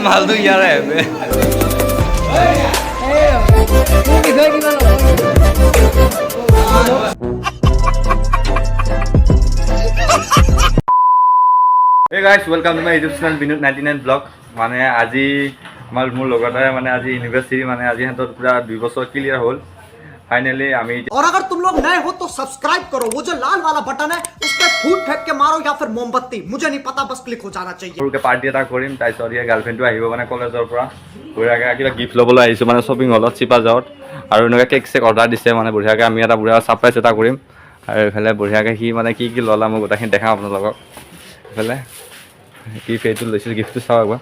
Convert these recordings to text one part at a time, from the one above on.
মালটো ইয়াৰে Hey guys, welcome to my YouTube channel Binod 99 Vlog. মানে আজি আমাৰ মোৰ লগতে মানে আজি ইউনিভাৰ্চিটি মানে আজি হাতত পুৰা 2 বছৰ ক্লিয়াৰ হ'ল फाइनली আমি और अगर तुम लोग नए हो तो सब्सक्राइब करो वो जो लाल वाला बटन है उस पे फूट फेंक के मारो या फिर मोमबत्ती मुझे नहीं पता बस क्लिक हो जाना चाहिए সৰুকে পাৰ্টি এটা কৰিম তাৰপিছত ইয়া গাৰ্লফ্ৰেণ্ডটো আহিব মানে কলেজৰ পৰা বঢ়িয়াকে কিবা গিফ্ট ল'বলৈ আহিছোঁ মানে শ্বপিং হলত চিপাঝাৰত আৰু এনেকৈ কেক চেক অৰ্ডাৰ দিছে মানে বঢ়িয়াকে আমি এটা বঢ়িয়া ছাৰপ্ৰাইজ এটা কৰিম আৰু এইফালে বঢ়িয়াকে সি মানে কি কি ল'লা মই গোটেইখিনি দেখাম আপোনালোকক এইফালে কি ফেইটো লৈছিল গিফ্টটো চাওঁ একবাৰ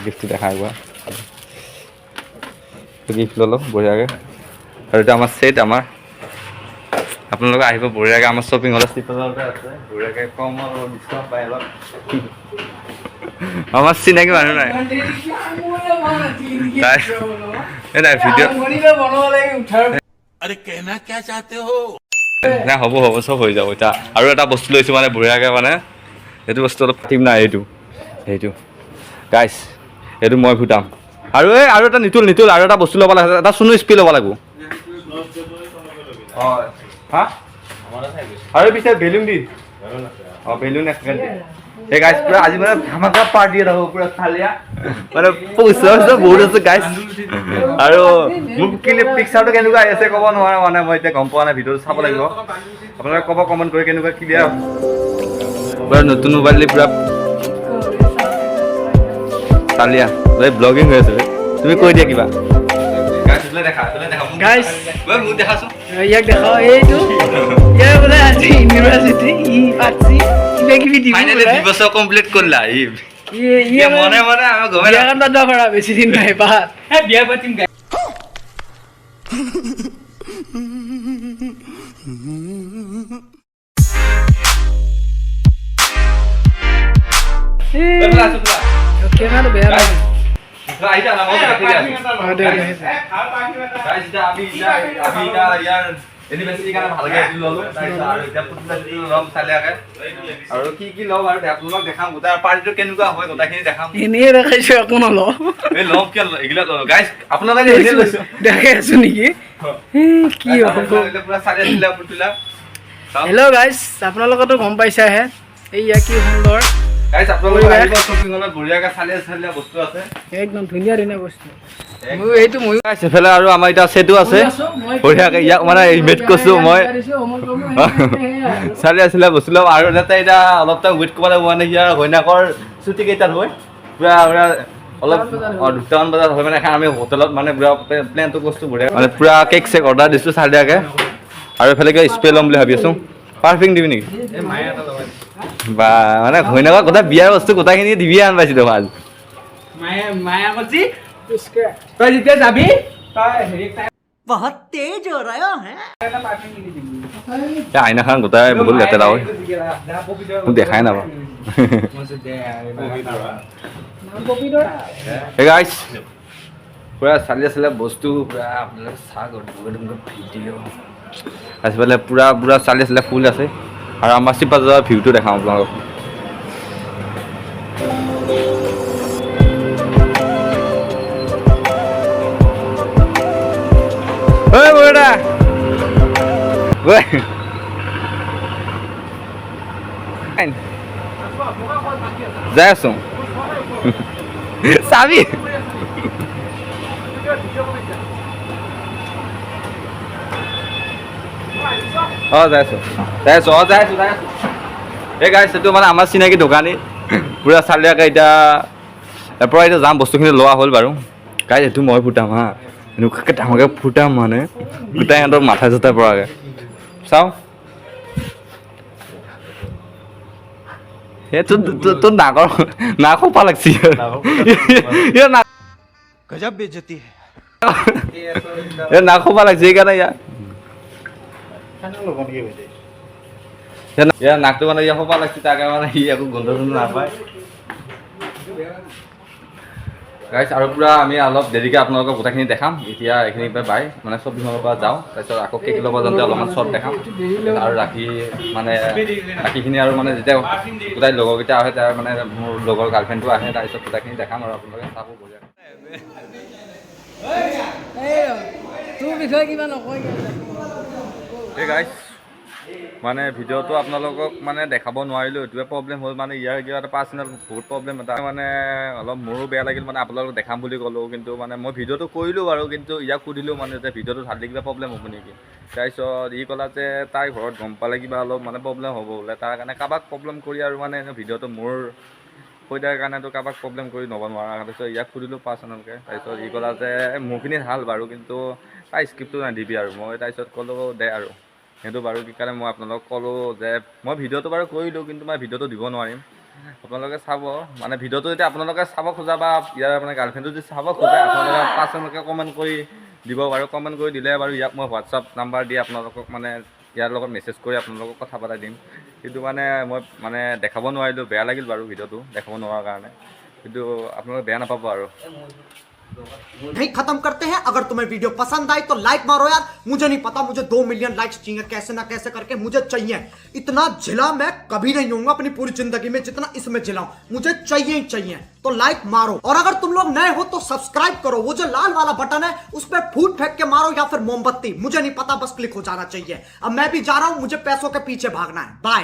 গিফ্টটো দেখা একবাৰ গিফ্ট ল'লোঁ বঢ়িয়াকে আৰু এটা আমাৰ সেট আমাৰ আপোনালোকে আহিব বঢ়িয়াকে আমাৰ শ্বপিং হলত চিপাঝাৰতে আছে বঢ়িয়াকে কম আৰু ডিছকাউণ্ট পাই অলপ আমার চিনাকি মানুহ নাই এটা ভিডিও अरे कहना क्या चाहते हो না হ'ব হ'ব চব হৈ যাব এতিয়া আৰু এটা বস্তু লৈছোঁ মানে বঢ়িয়াকে মানে এইটো বস্তু অলপ পাতিম নাই এইটো গাইছ এইটো মই ফুটাম আৰু আৰু এটা নিতুল আৰু এটা বস্তু ল'ব লাগে এটা চুনো স্প্ৰে ল'ব লাগিব হয় হা আৰু পিছে বেলুন দি বেলুন এক এই গাইছ পুৰা আজি মানে ধামাকা পাৰ্টি এটা হ'ব পুৰা চালিয়া মানে পইচা বহুত আছে গাইছ আৰু মোক ক্লিপ পিকচাৰটো কেনেকুৱা আহি আছে ক'ব নোৱাৰে মানে মই এতিয়া গম পোৱা নাই ভিডিঅ'টো চাব লাগিব আপোনালোকে ক'ব কমেণ্ট কৰি কেনেকুৱা ক্লিয়াৰ পুৰা নতুন মোবাইল দি পুৰা চালিয়া এই ব্লগিং হৈ আছে তুমি কৈ দিয়া কিবা Guys, ইয়াক দেখাও এইটো ইয়াৰ বোলে আজি ইউনিভাৰ্চিটি ই পাচ্ছি কিবা কিবি দিব ফাইনালি 2 বছৰ কমপ্লিট কৰিলা ই মনে মনে আমি গমে বিয়া কান্দ কৰা বেছি দিন নাই পাত বিয়া পাতিম গাই কেমেৰা বেয়া লাগে আইতা না মই দেখি আমি ইয়াৰ এনিভাৰ্সাৰি কাৰণে ভালকে ললো আৰু এতিয়া পুতলাটি লম চালিয়াকে আৰু কি লম আৰু আপোনালোকক দেখাম গোটা পাৰ্টিটো কেনেকুৱা হয় গোটাখিনি দেখাম এনেই দেখাইছো একো নল এই লম কি এগুলা ললো গাইস আপোনালোকে এনে লৈছো দেখাই আছো নেকি কি হ'ব পুৰা চালিয়া পুতলা হেল্ল' গাইছ আপোনালোকেতো গম পাইছাহে এইয়া কি সুন্দৰ গাইস আপোনালোকে আহিব শ্বপিং হলত বঢ়িয়াকে চালিয়া বস্তু আছে একদম ধুনীয়া বস্তু মই এইটো মই গাইস এফালে আৰু আমাৰ এটা সেটু আছে বঢ়িয়াকে ইয়াক মানে ইমেট কৈছো মই চালিয়া বস্তু লম আৰু এটা অলপ টাইম ৱেইট কৰিব লাগিব মানে ইয়াৰ হৈনাকৰ ছুটি কেইটাত হয় পুৰা অলপ 2টামান বজাত হয় মানে আমি হোটেলত মানে পুৰা প্লেনটো বস্তু বঢ়িয়া মানে পুৰা কেক চেক অৰ্ডাৰ দিছো চালিয়াকে আৰু এফালে কিবা স্প্ৰে ল'ম বুলি ভাবি আছো পাৰফিউম দিবি নেকি বা মানে হৈনাকৰ গোটা বিয়াৰ বস্তু গোটাখিনি দিবি আন পাইছি তো ভাল মায়া মজি তই যেতিয়া যাবি তই হেৰি बहुत तेज हो रहा है আইনাখন গোটাই বহুত লেতেৰা হয় মোক দেখাই নাপাওঁ হে গাইছ পুৰা চালিয়া বস্তু পুৰা আপোনালোকে চাওক ভিডিঅ' আজিকালি পুৰা চালিয়া ফুল আছে আৰু আমাৰ চিপাঝাৰৰ ভিউটো দেখাওঁ আপোনালোকক ঐ বৰা ঐ যাই আছো চাবি যাই আছো এই গাইছ এইটো মানে আমাৰ চিনাকি দোকানী পুৰা চালিয়াকে এতিয়া এৰপৰা এতিয়া যাম বস্তুখিনি লোৱা হ'ল বাৰু গাইছ এইটো মই ফুটাম হা এনেকুৱাকৈ ডাঙৰকৈ ফুটাম মানে গোটাই সিহঁতৰ মাথা চাথা পৰাকৈ চাওঁ এই তোৰ নাক সোপা লাগছি गजब बेइज्जती है এই নাক সোপা লাগছি সেইকাৰণে ইয়াৰ নাকটো মানে ইয়াৰ সোপা লাগছি তাকে মানে সি একো গোন্ধ চোন্ধ নাপায় গাইছ আৰু পুৰা আমি অলপ দেৰিকৈ আপোনালোকক গোটেইখিনি দেখাম এতিয়া এইখিনিৰ পৰা বাই মানে শ্বপিঙৰ পৰা যাওঁ তাৰপিছত আকৌ কেক ল'ব যাওঁতে অলপমান শ্বৰ্ট দেখাম আৰু ৰাখি মানে বাকীখিনি আৰু মানে যেতিয়া গোটাই লগৰকেইটা আহে তাৰ মানে মোৰ লগৰ গাৰ্লফ্ৰেণ্ডটো আহে তাৰপিছত গোটেইখিনি দেখাম আৰু আপোনালোকে চাব বঢ়িয়া তোৰ বিষয়ে কিবা নকয় এই গাইছ মানে ভিডিঅ'টো আপোনালোকক মানে দেখাব নোৱাৰিলোঁ এইটোৱে প্ৰব্লেম হ'ল মানে ইয়াৰ কিবা এটা পাৰ্চনেল বহুত প্ৰব্লেম এটা মানে অলপ মোৰো বেয়া লাগিল মানে আপোনালোকক দেখাম বুলি ক'লোঁ কিন্তু মানে মই ভিডিঅ'টো কৰিলোঁ বাৰু কিন্তু ইয়াক সুধিলোঁ মানে যে ভিডিঅ'টো ঢালি কিবা প্ৰব্লেম হ'ব নেকি তাৰপিছত ই ক'লা যে তাই ঘৰত গম পালে কিবা অলপ মানে প্ৰব্লেম হ'ব বোলে তাৰ কাৰণে কাৰোবাক প্ৰব্লেম কৰি আৰু মানে ভিডিঅ'টো মোৰ কৈ দিয়াৰ কাৰণেতো কাৰোবাক প্ৰব্লেম কৰি ল'ব নোৱাৰা তাৰপিছত ইয়াক সুধিলোঁ পাৰ্চনেলকৈ তাৰপিছত ই ক'লা যে মোৰখিনি ভাল বাৰু কিন্তু তাই স্ক্ৰিপ্টটো নিদিবি আৰু মই তাৰপিছত ক'লোঁ দে আৰু সেইটো বাৰু কি কাৰণে মই আপোনালোকক ক'লোঁ যে মই ভিডিঅ'টো বাৰু কৰিলোঁ কিন্তু মই ভিডিঅ'টো দিব নোৱাৰিম আপোনালোকে চাব মানে ভিডিঅ'টো যেতিয়া আপোনালোকে চাব খোজা বা ইয়াৰ মানে গাৰ্লফ্ৰেণ্ডটো যদি চাব খোজে আপোনালোকে পাৰ্চনেলকৈ কমেণ্ট কৰি দিব বাৰু কমেণ্ট কৰি দিলে বাৰু ইয়াক মই হোৱাটছআপ নাম্বাৰ দি আপোনালোকক মানে ইয়াৰ লগত মেছেজ কৰি আপোনালোকক কথা পতাই দিম কিন্তু মানে মই মানে দেখাব নোৱাৰিলোঁ বেয়া লাগিল বাৰু ভিডিঅ'টো দেখাব নোৱাৰাৰ কাৰণে কিন্তু আপোনালোকে বেয়া নাপাব আৰু नहीं खत्म करते हैं अगर तुम्हें वीडियो पसंद आई तो लाइक मारो यार मुझे नहीं पता मुझे 2 मिलियन लाइक्स चाहिए कैसे ना कैसे करके मुझे चाहिए इतना झिला मैं कभी नहीं होऊंगा अपनी पूरी जिंदगी में जितना इसमें झिलाऊं मुझे चाहिए ही चाहिए तो लाइक मारो और अगर तुम लोग नए हो तो सब्सक्राइब करो वो जो लाल वाला बटन है उस पर फूट फेंक के मारो या फिर मोमबत्ती मुझे नहीं पता बस क्लिक हो जाना चाहिए अब मैं भी जा रहा हूं मुझे पैसों के पीछे भागना है बाय।